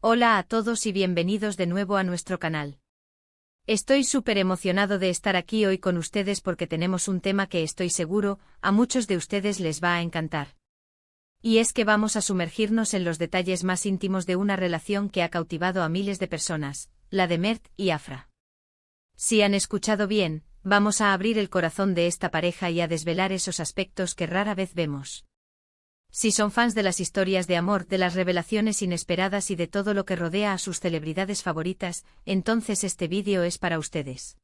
Hola a todos y bienvenidos de nuevo a nuestro canal. Estoy súper emocionado de estar aquí hoy con ustedes porque tenemos un tema que estoy seguro, a muchos de ustedes les va a encantar. Y es que vamos a sumergirnos en los detalles más íntimos de una relación que ha cautivado a miles de personas, la de Mert y Afra. Si han escuchado bien, vamos a abrir el corazón de esta pareja y a desvelar esos aspectos que rara vez vemos. Si son fans de las historias de amor, de las revelaciones inesperadas y de todo lo que rodea a sus celebridades favoritas, entonces este vídeo es para ustedes.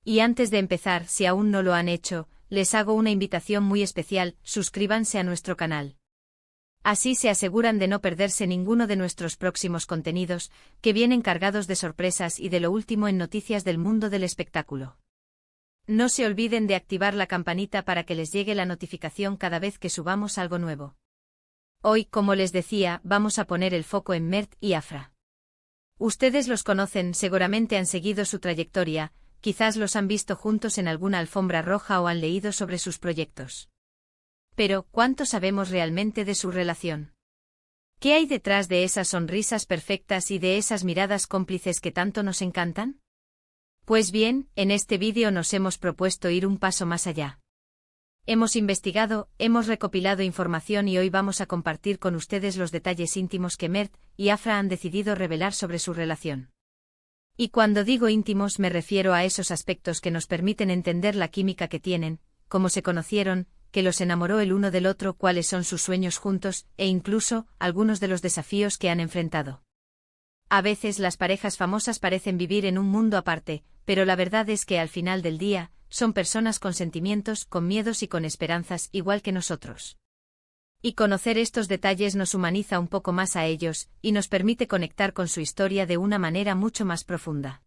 Y antes de empezar, si aún no lo han hecho, les hago una invitación muy especial: suscríbanse a nuestro canal. Así se aseguran de no perderse ninguno de nuestros próximos contenidos, que vienen cargados de sorpresas y de lo último en noticias del mundo del espectáculo. No se olviden de activar la campanita para que les llegue la notificación cada vez que subamos algo nuevo. Hoy, como les decía, vamos a poner el foco en Mert y Afra. Ustedes los conocen, seguramente han seguido su trayectoria, quizás los han visto juntos en alguna alfombra roja o han leído sobre sus proyectos. Pero, ¿cuánto sabemos realmente de su relación? ¿Qué hay detrás de esas sonrisas perfectas y de esas miradas cómplices que tanto nos encantan? Pues bien, en este vídeo nos hemos propuesto ir un paso más allá. Hemos investigado, hemos recopilado información y hoy vamos a compartir con ustedes los detalles íntimos que Mert y Afra han decidido revelar sobre su relación. Y cuando digo íntimos me refiero a esos aspectos que nos permiten entender la química que tienen, cómo se conocieron, qué los enamoró el uno del otro, cuáles son sus sueños juntos, e incluso, algunos de los desafíos que han enfrentado. A veces las parejas famosas parecen vivir en un mundo aparte, pero la verdad es que al final del día, son personas con sentimientos, con miedos y con esperanzas igual que nosotros. Y conocer estos detalles nos humaniza un poco más a ellos, y nos permite conectar con su historia de una manera mucho más profunda.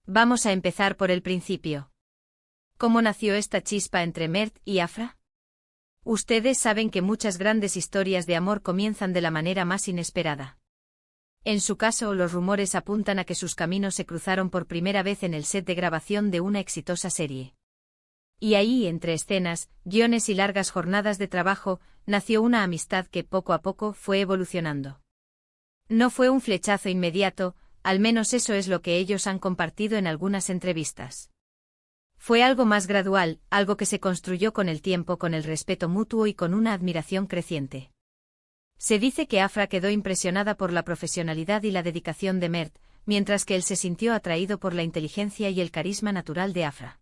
Vamos a empezar por el principio. ¿Cómo nació esta chispa entre Mert y Afra? Ustedes saben que muchas grandes historias de amor comienzan de la manera más inesperada. En su caso, los rumores apuntan a que sus caminos se cruzaron por primera vez en el set de grabación de una exitosa serie. Y ahí, entre escenas, guiones y largas jornadas de trabajo, nació una amistad que poco a poco fue evolucionando. No fue un flechazo inmediato, al menos eso es lo que ellos han compartido en algunas entrevistas. Fue algo más gradual, algo que se construyó con el tiempo, con el respeto mutuo y con una admiración creciente. Se dice que Afra quedó impresionada por la profesionalidad y la dedicación de Mert, mientras que él se sintió atraído por la inteligencia y el carisma natural de Afra.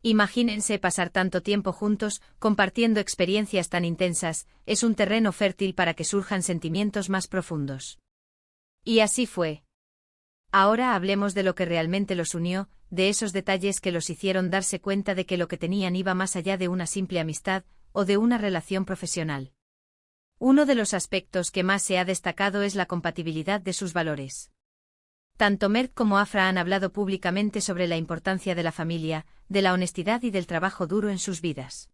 Imagínense pasar tanto tiempo juntos, compartiendo experiencias tan intensas, es un terreno fértil para que surjan sentimientos más profundos. Y así fue. Ahora hablemos de lo que realmente los unió, de esos detalles que los hicieron darse cuenta de que lo que tenían iba más allá de una simple amistad, o de una relación profesional. Uno de los aspectos que más se ha destacado es la compatibilidad de sus valores. Tanto Mert como Afra han hablado públicamente sobre la importancia de la familia, de la honestidad y del trabajo duro en sus vidas.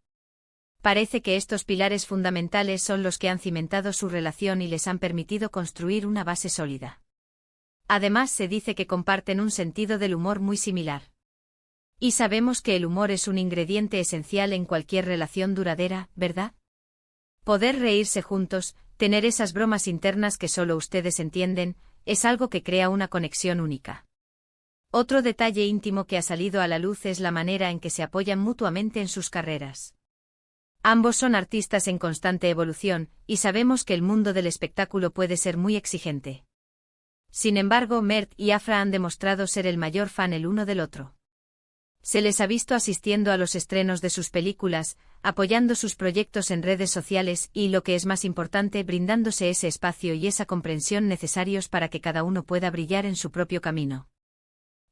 Parece que estos pilares fundamentales son los que han cimentado su relación y les han permitido construir una base sólida. Además, se dice que comparten un sentido del humor muy similar. Y sabemos que el humor es un ingrediente esencial en cualquier relación duradera, ¿verdad? Poder reírse juntos, tener esas bromas internas que solo ustedes entienden, es algo que crea una conexión única. Otro detalle íntimo que ha salido a la luz es la manera en que se apoyan mutuamente en sus carreras. Ambos son artistas en constante evolución, y sabemos que el mundo del espectáculo puede ser muy exigente. Sin embargo, Mert y Afra han demostrado ser el mayor fan el uno del otro. Se les ha visto asistiendo a los estrenos de sus películas, apoyando sus proyectos en redes sociales y, lo que es más importante, brindándose ese espacio y esa comprensión necesarios para que cada uno pueda brillar en su propio camino.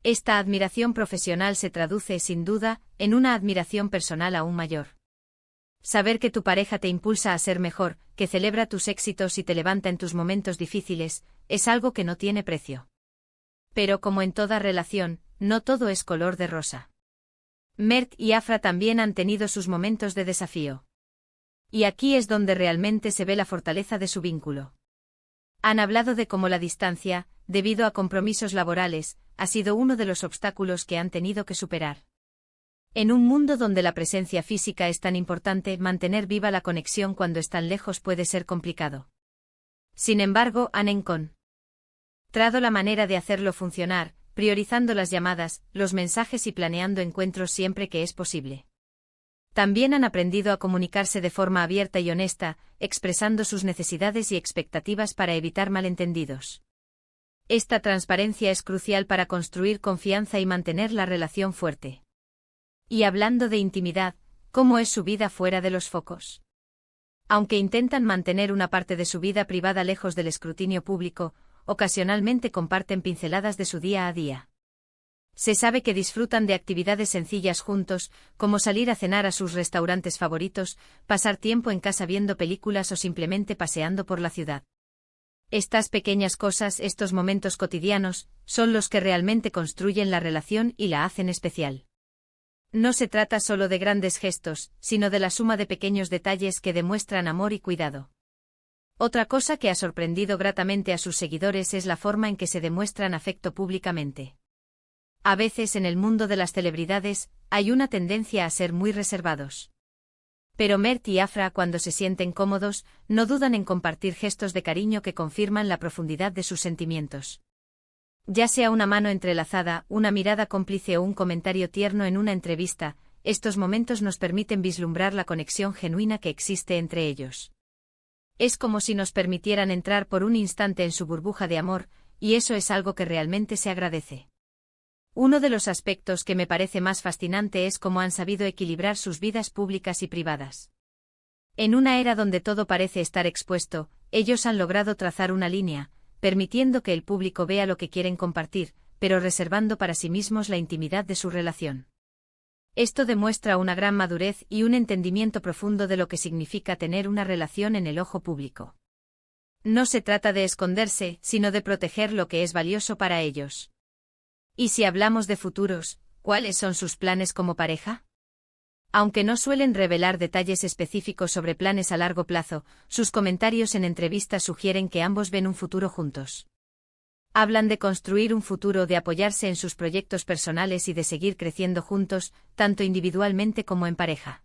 Esta admiración profesional se traduce, sin duda, en una admiración personal aún mayor. Saber que tu pareja te impulsa a ser mejor, que celebra tus éxitos y te levanta en tus momentos difíciles, es algo que no tiene precio. Pero como en toda relación, no todo es color de rosa. Mert y Afra también han tenido sus momentos de desafío. Y aquí es donde realmente se ve la fortaleza de su vínculo. Han hablado de cómo la distancia, debido a compromisos laborales, ha sido uno de los obstáculos que han tenido que superar. En un mundo donde la presencia física es tan importante, mantener viva la conexión cuando están lejos puede ser complicado. Sin embargo, han Trado la manera de hacerlo funcionar, priorizando las llamadas, los mensajes y planeando encuentros siempre que es posible. También han aprendido a comunicarse de forma abierta y honesta, expresando sus necesidades y expectativas para evitar malentendidos. Esta transparencia es crucial para construir confianza y mantener la relación fuerte. Y hablando de intimidad, ¿cómo es su vida fuera de los focos? Aunque intentan mantener una parte de su vida privada lejos del escrutinio público, ocasionalmente comparten pinceladas de su día a día. Se sabe que disfrutan de actividades sencillas juntos, como salir a cenar a sus restaurantes favoritos, pasar tiempo en casa viendo películas o simplemente paseando por la ciudad. Estas pequeñas cosas, estos momentos cotidianos, son los que realmente construyen la relación y la hacen especial. No se trata solo de grandes gestos, sino de la suma de pequeños detalles que demuestran amor y cuidado. Otra cosa que ha sorprendido gratamente a sus seguidores es la forma en que se demuestran afecto públicamente. A veces en el mundo de las celebridades, hay una tendencia a ser muy reservados. Pero Mert y Afra, cuando se sienten cómodos, no dudan en compartir gestos de cariño que confirman la profundidad de sus sentimientos. Ya sea una mano entrelazada, una mirada cómplice o un comentario tierno en una entrevista, estos momentos nos permiten vislumbrar la conexión genuina que existe entre ellos. Es como si nos permitieran entrar por un instante en su burbuja de amor, y eso es algo que realmente se agradece. Uno de los aspectos que me parece más fascinante es cómo han sabido equilibrar sus vidas públicas y privadas. En una era donde todo parece estar expuesto, ellos han logrado trazar una línea, permitiendo que el público vea lo que quieren compartir, pero reservando para sí mismos la intimidad de su relación. Esto demuestra una gran madurez y un entendimiento profundo de lo que significa tener una relación en el ojo público. No se trata de esconderse, sino de proteger lo que es valioso para ellos. Y si hablamos de futuros, ¿cuáles son sus planes como pareja? Aunque no suelen revelar detalles específicos sobre planes a largo plazo, sus comentarios en entrevistas sugieren que ambos ven un futuro juntos. Hablan de construir un futuro, de apoyarse en sus proyectos personales y de seguir creciendo juntos, tanto individualmente como en pareja.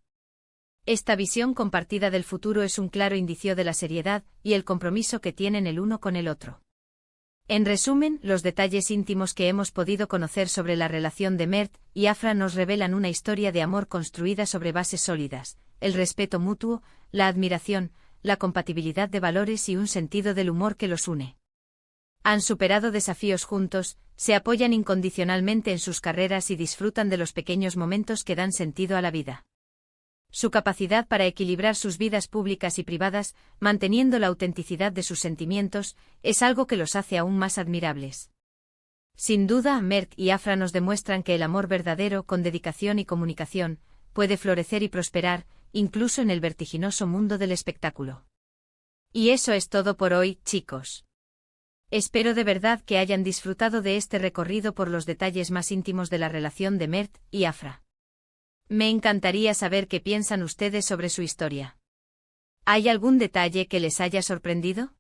Esta visión compartida del futuro es un claro indicio de la seriedad y el compromiso que tienen el uno con el otro. En resumen, los detalles íntimos que hemos podido conocer sobre la relación de Mert y Afra nos revelan una historia de amor construida sobre bases sólidas, el respeto mutuo, la admiración, la compatibilidad de valores y un sentido del humor que los une. Han superado desafíos juntos, se apoyan incondicionalmente en sus carreras y disfrutan de los pequeños momentos que dan sentido a la vida. Su capacidad para equilibrar sus vidas públicas y privadas, manteniendo la autenticidad de sus sentimientos, es algo que los hace aún más admirables. Sin duda, Mert y Afra nos demuestran que el amor verdadero, con dedicación y comunicación, puede florecer y prosperar, incluso en el vertiginoso mundo del espectáculo. Y eso es todo por hoy, chicos. Espero de verdad que hayan disfrutado de este recorrido por los detalles más íntimos de la relación de Mert y Afra. Me encantaría saber qué piensan ustedes sobre su historia. ¿Hay algún detalle que les haya sorprendido?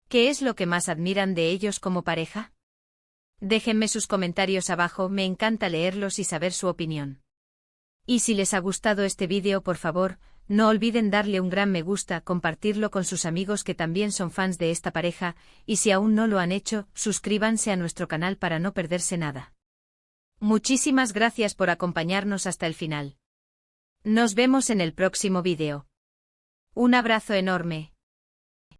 ¿Qué es lo que más admiran de ellos como pareja? Déjenme sus comentarios abajo, me encanta leerlos y saber su opinión. Y si les ha gustado este vídeo, por favor, no olviden darle un gran me gusta, compartirlo con sus amigos que también son fans de esta pareja, y si aún no lo han hecho, suscríbanse a nuestro canal para no perderse nada. Muchísimas gracias por acompañarnos hasta el final. Nos vemos en el próximo vídeo. Un abrazo enorme.